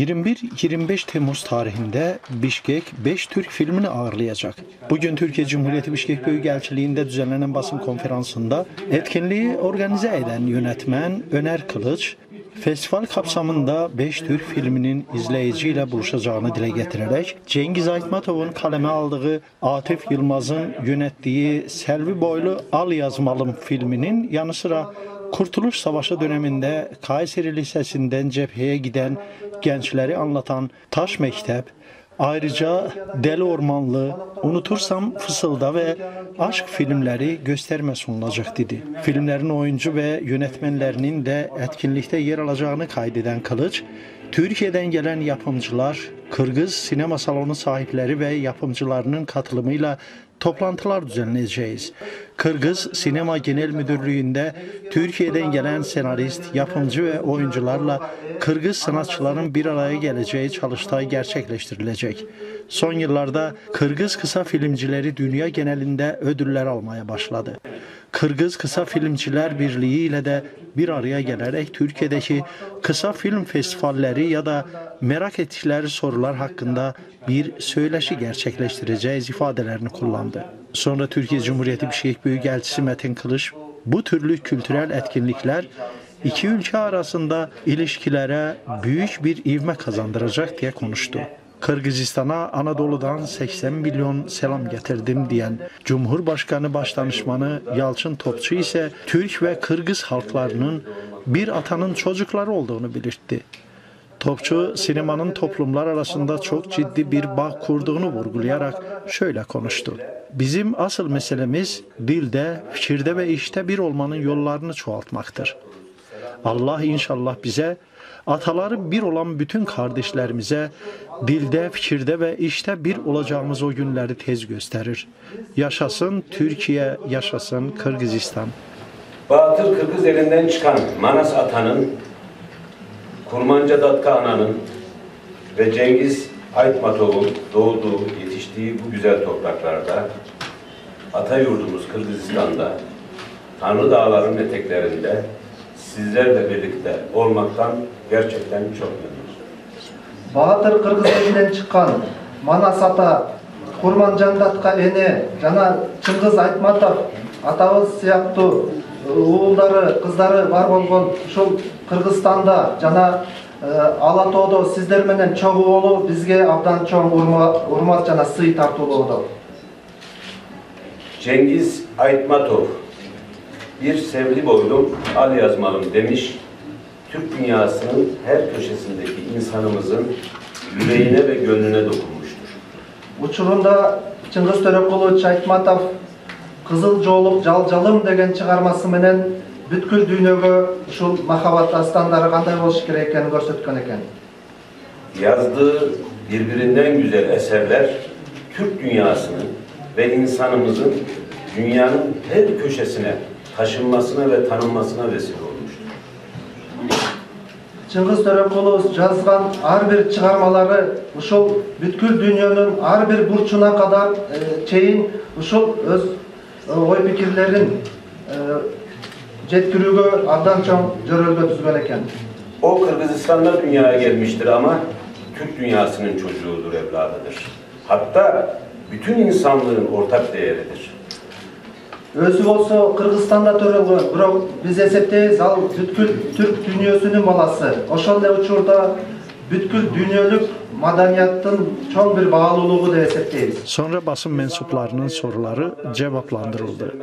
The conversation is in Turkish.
21-25 Temmuz tarihinde Bişkek 5 Türk filmini ağırlayacak. Bugün Türkiye Cumhuriyeti Bişkek Büyükelçiliği'nde düzenlenen basın konferansında etkinliği organize eden yönetmen Öner Kılıç, festival kapsamında 5 Türk filminin izleyiciyle buluşacağını dile getirerek Cengiz Aytmatov'un kaleme aldığı Atif Yılmaz'ın yönettiği Selvi Boylu Al Yazmalım filminin yanı sıra Kurtuluş Savaşı döneminde Kayseri Lisesi'nden cepheye giden gençleri anlatan Taş Mektep, ayrıca Deli Ormanlı, Unutursam Fısılda ve Aşk filmleri gösterime sunulacak dedi. Filmlerin oyuncu ve yönetmenlerinin de etkinlikte yer alacağını kaydeden Kılıç, Türkiye'den gelen yapımcılar, Kırgız sinema salonu sahipleri ve yapımcılarının katılımıyla toplantılar düzenleyeceğiz. Kırgız Sinema Genel Müdürlüğü'nde Türkiye'den gelen senarist, yapımcı ve oyuncularla Kırgız sanatçıların bir araya geleceği çalıştay gerçekleştirilecek. Son yıllarda Kırgız kısa filmcileri dünya genelinde ödüller almaya başladı. Kırgız Kısa Filmciler Birliği ile de bir araya gelerek Türkiye'deki kısa film festivalleri ya da merak ettikleri sorular hakkında bir söyleşi gerçekleştireceğiz ifadelerini kullandı. Sonra Türkiye Cumhuriyeti Bişkek Büyükelçisi Metin Kılıç, bu türlü kültürel etkinlikler iki ülke arasında ilişkilere büyük bir ivme kazandıracak diye konuştu. Kırgızistan'a Anadolu'dan 80 milyon selam getirdim diyen Cumhurbaşkanı Başdanışmanı Yalçın Topçu ise Türk ve Kırgız halklarının bir atanın çocukları olduğunu belirtti. Topçu, sinemanın toplumlar arasında çok ciddi bir bağ kurduğunu vurgulayarak şöyle konuştu. Bizim asıl meselemiz dilde, fikirde ve işte bir olmanın yollarını çoğaltmaktır. Allah inşallah bize, ataları bir olan bütün kardeşlerimize dilde, fikirde ve işte bir olacağımız o günleri tez gösterir. Yaşasın Türkiye, yaşasın Kırgızistan. Batır Kırgız elinden çıkan Manas Atan'ın, Kurmanca Datka Ana'nın ve Cengiz Aytmatov'un doğduğu, yetiştiği bu güzel topraklarda, ata yurdumuz Kırgızistan'da, Tanrı Dağları'nın eteklerinde sizlerle birlikte olmaktan gerçekten çok memnunum. Batır Kırgız elinden çıkan Manas Ata, Kurmancan Datka Ene, jana Çıngiz Aytmatov atабыз сыяктуу уулдары, кыздары бар болгон ушул Кыргызстанда жана Ала Тоодо сиздер менен чогуу болуу бизге абдан чоң урмат жана сый тартуулоодо. Cengiz Aytmatov, bir sevli boylum al yazmalım demiş, Türk dünyasının her köşesindeki insanımızın yüreğine ve gönlüne dokunmuştur. Учурунда Чыңгыз Төрөкулович Айтматов Кызыл жоолук жалжалым деген чыгармасы менен бүткүл дүйнөгө ушул махабат дастандары кандай болуш керек экенин көрсөткөн экен. Yazdığı birbirinden güzel eserler Türk dünyasının ve insanımızın dünyanın her köşesine taşınmasına ve tanınmasına vesile olmuştur. Чыңгыз Төрөкулов жазган ар бир чыгармалары ушул бүткүл дүйнөнүн ар бир бурчуна кадар чейин ушул өз ой пикирлерин жеткирүүгө абдан чоң жөрөлгө түзгөн экен. O Kırgızistan'da dünyaya gelmiştir ama Türk dünyasının çocuğudur, evladıdır. Hatta bütün insanlığın ortak değeridir. Өзү болсо Кыргызстанда төрөлгөн, бирок биз эсептейбиз ал бүткүл түрк дүйнөсүнүн баласы. Ошол эле учурда бүткүл дүйнөлүк madaniyatın çok bir bağlılığı da esepteyiz. Sonra basın mensuplarının soruları cevaplandırıldı.